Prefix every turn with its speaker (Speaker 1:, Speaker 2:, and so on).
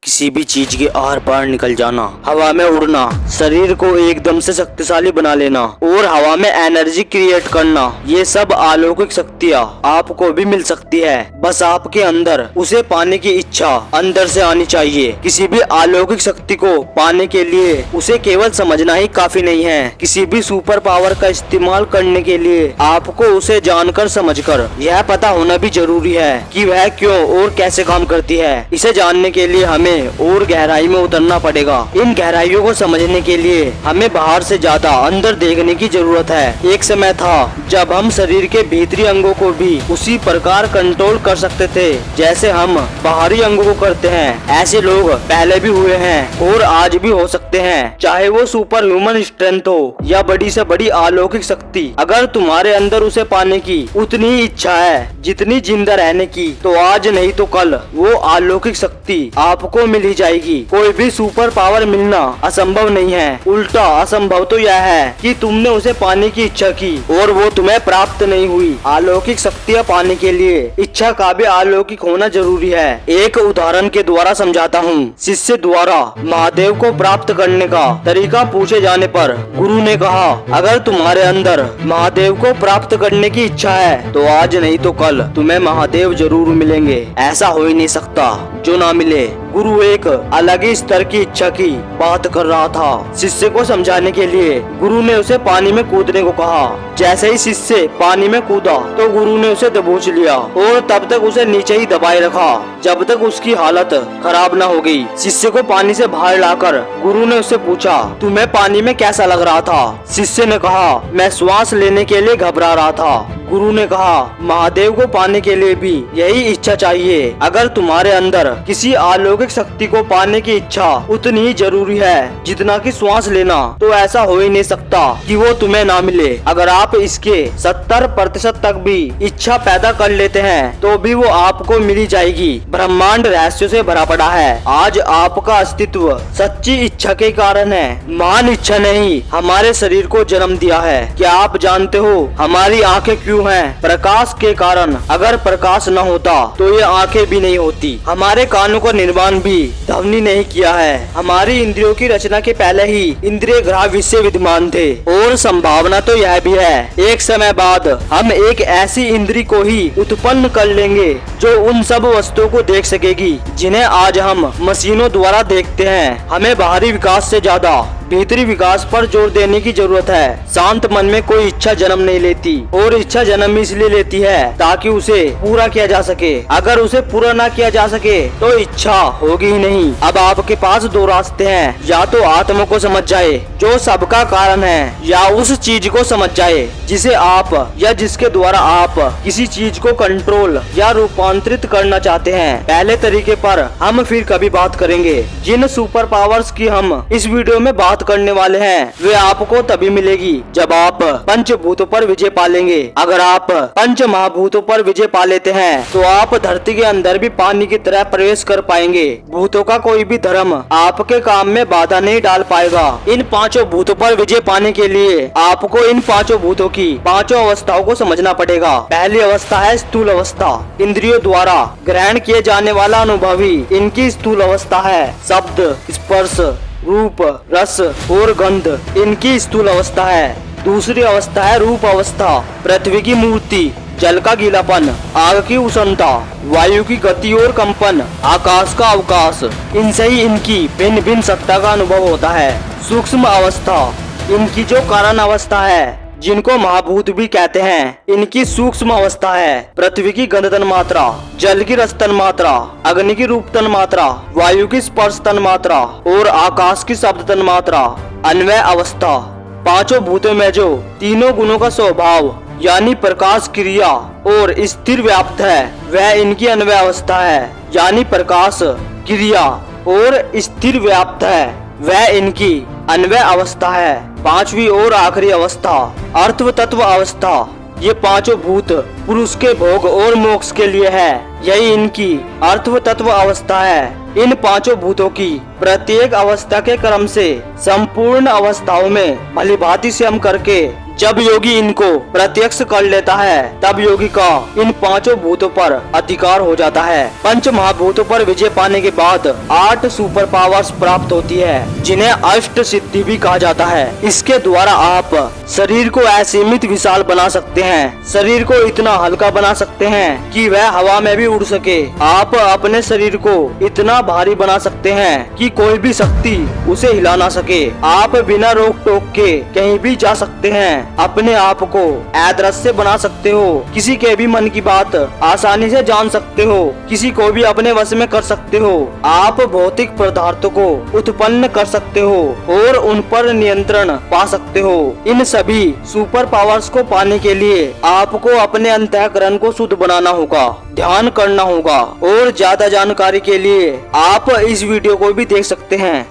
Speaker 1: किसी भी चीज के आर पार निकल जाना, हवा में उड़ना, शरीर को एकदम से शक्तिशाली बना लेना और हवा में एनर्जी क्रिएट करना, ये सब अलौकिक शक्तियाँ आपको भी मिल सकती है। बस आपके अंदर उसे पाने की इच्छा अंदर से आनी चाहिए। किसी भी अलौकिक शक्ति को पाने के लिए उसे केवल समझना ही काफी नहीं है। किसी भी सुपर पावर का इस्तेमाल करने के लिए आपको उसे जानकर समझकर यह पता होना भी जरूरी है कि वह क्यों और कैसे काम करती है। इसे जानने के लिए हमें और गहराई में उतरना पड़ेगा। इन गहराइयों को समझने के लिए हमें बाहर से ज्यादा अंदर देखने की जरूरत है। एक समय था जब हम शरीर के भीतरी अंगों को भी उसी प्रकार कंट्रोल कर सकते थे जैसे हम बाहरी अंगों को करते हैं। ऐसे लोग पहले भी हुए हैं और आज भी हो सकते हैं, चाहे वो सुपर ह्यूमन स्ट्रेंथ हो या बड़ी से बड़ी अलौकिक शक्ति। अगर तुम्हारे अंदर उसे पाने की उतनी ही इच्छा है जितनी जिंदा रहने की, तो आज नहीं तो कल वो अलौकिक शक्ति आपको मिल ही जाएगी। कोई भी सुपर पावर मिलना असंभव नहीं है, उल्टा असंभव तो यह है कि तुमने उसे पाने की इच्छा की और वो तुम्हें प्राप्त नहीं हुई। अलौकिक शक्तियाँ पाने के लिए इच्छा का भी अलौकिक होना जरूरी है। एक उदाहरण के द्वारा समझाता हूँ। शिष्य द्वारा महादेव को प्राप्त करने का तरीका पूछे जाने पर गुरु ने कहा, अगर तुम्हारे अंदर महादेव को प्राप्त करने की इच्छा है तो आज नहीं तो कल तुम्हें महादेव जरूर मिलेंगे। ऐसा हो ही नहीं सकता जो ना मिले। गुरु एक अलग ही स्तर की इच्छा की बात कर रहा था। शिष्य को समझाने के लिए गुरु ने उसे पानी में कूदने को कहा। जैसे ही शिष्य पानी में कूदा तो गुरु ने उसे दबोच लिया और तब तक उसे नीचे ही दबाए रखा जब तक उसकी हालत खराब न हो गई। शिष्य को पानी से बाहर लाकर गुरु ने उससे पूछा, तुम्हें पानी में कैसा लग रहा था? शिष्य ने कहा, मैं श्वास लेने के लिए घबरा रहा था। गुरु ने कहा, महादेव को पाने के लिए भी यही इच्छा चाहिए। अगर तुम्हारे अंदर किसी अलौकिक शक्ति को पाने की इच्छा उतनी ही जरूरी है जितना कि श्वास लेना, तो ऐसा हो ही नहीं सकता कि वो तुम्हें ना मिले। अगर आप इसके 70% तक भी इच्छा पैदा कर लेते हैं तो भी वो आपको मिली जाएगी। ब्रह्मांड रहस्यों से भरा पड़ा है। आज आपका अस्तित्व सच्ची इच्छा के कारण है, महान इच्छा नहीं हमारे शरीर को जन्म दिया है। क्या आप जानते हो हमारी आंखें क्यों हैं? प्रकाश के कारण। अगर प्रकाश न होता तो ये आंखें भी नहीं होती। हमारे कानों का निर्माण भी ध्वनि नहीं किया है। हमारी इंद्रियों की रचना के पहले ही इंद्रिय ग्रह विषय विद्यमान थे और संभावना तो यह भी है एक समय बाद हम एक ऐसी इंद्री को ही उत्पन्न कर लेंगे जो उन सब वस्तुओं को देख सकेगी जिन्हें आज हम मशीनों द्वारा देखते हैं। हमें बाहरी विकास से ज्यादा भीतरी विकास पर जोर देने की जरूरत है। शांत मन में कोई इच्छा जन्म नहीं लेती और इच्छा जन्म इसलिए लेती है ताकि उसे पूरा किया जा सके। अगर उसे पूरा ना किया जा सके तो इच्छा होगी ही नहीं। अब आपके पास दो रास्ते हैं, या तो आत्मा को समझ जाए जो सबका कारण है, या उस चीज को समझ जाए जिसे आप या जिसके द्वारा आप किसी चीज को कंट्रोल या रूपांतरित करना चाहते हैं। पहले तरीके पर हम फिर कभी बात करेंगे। जिन सुपर पावर्स की हम इस वीडियो में बात करने वाले हैं वे आपको तभी मिलेगी जब आप पंचभूतों पर विजय पा लेंगे। अगर आप पंच महाभूतों पर विजय पा लेते हैं तो आप धरती के अंदर भी पानी की तरह प्रवेश कर पाएंगे। भूतों का कोई भी धर्म आपके काम में बाधा नहीं डाल पाएगा। इन पांचों भूतों पर विजय पाने के लिए आपको इन पांचों भूतों की पांचों अवस्थाओं को समझना पड़ेगा। पहली अवस्था है स्थूल अवस्था, इंद्रियों द्वारा ग्रहण किए जाने वाला अनुभवी इनकी स्थूल अवस्था है। शब्द, स्पर्श, रूप, रस और गंध इनकी स्थूल अवस्था है। दूसरी अवस्था है रूप अवस्था, पृथ्वी की मूर्ति, जल का गीलापन, आग की उष्णता, वायु की गति और कंपन, आकाश का अवकाश, इनसे ही इनकी भिन्न भिन्न सत्ता का अनुभव होता है। सूक्ष्म अवस्था, इनकी जो कारण अवस्था है जिनको महाभूत भी कहते हैं, इनकी सूक्ष्म अवस्था है। पृथ्वी की गंध तन मात्रा, जल की रस तन मात्रा, अग्नि की रूप तन मात्रा, वायु की स्पर्श तन मात्रा और आकाश की शब्द तन मात्रा। अन्वय अवस्था, पांचों भूतों में जो तीनों गुणों का स्वभाव यानी प्रकाश, क्रिया और स्थिर व्याप्त है वह इनकी अन्वय अवस्था है। यानी प्रकाश, क्रिया और स्थिर व्याप्त है वह इनकी अन्वय अवस्था है। पांचवी और आखिरी अवस्था अर्थ तत्व अवस्था। ये पांचों भूत पुरुष के भोग और मोक्ष के लिए है। यही इनकी अर्थ तत्व अवस्था है। इन पांचों भूतों की प्रत्येक अवस्था के क्रम से संपूर्ण अवस्थाओं में भलीभांति से हम करके जब योगी इनको प्रत्यक्ष कर लेता है तब योगी का इन पांचों भूतों पर अधिकार हो जाता है। पंच महाभूतों पर विजय पाने के बाद 8 सुपर पावर्स प्राप्त होती है जिन्हें अष्ट सिद्धि भी कहा जाता है। इसके द्वारा आप शरीर को असीमित विशाल बना सकते हैं, शरीर को इतना हल्का बना सकते हैं कि वह हवा में भी उड़ सके। आप अपने शरीर को इतना भारी बना सकते हैं कि कोई भी शक्ति उसे हिला ना सके। आप बिना रोक टोक के कहीं भी जा सकते हैं, अपने आप को अदृश्य बना सकते हो, किसी के भी मन की बात आसानी से जान सकते हो, किसी को भी अपने वश में कर सकते हो। आप भौतिक पदार्थों को उत्पन्न कर सकते हो और उन पर नियंत्रण पा सकते हो। इन सभी सुपर पावर्स को पाने के लिए आपको अपने अंतःकरण को शुद्ध बनाना होगा, ध्यान करना होगा और ज्यादा जानकारी के लिए आप इस वीडियो को भी देख सकते हैं।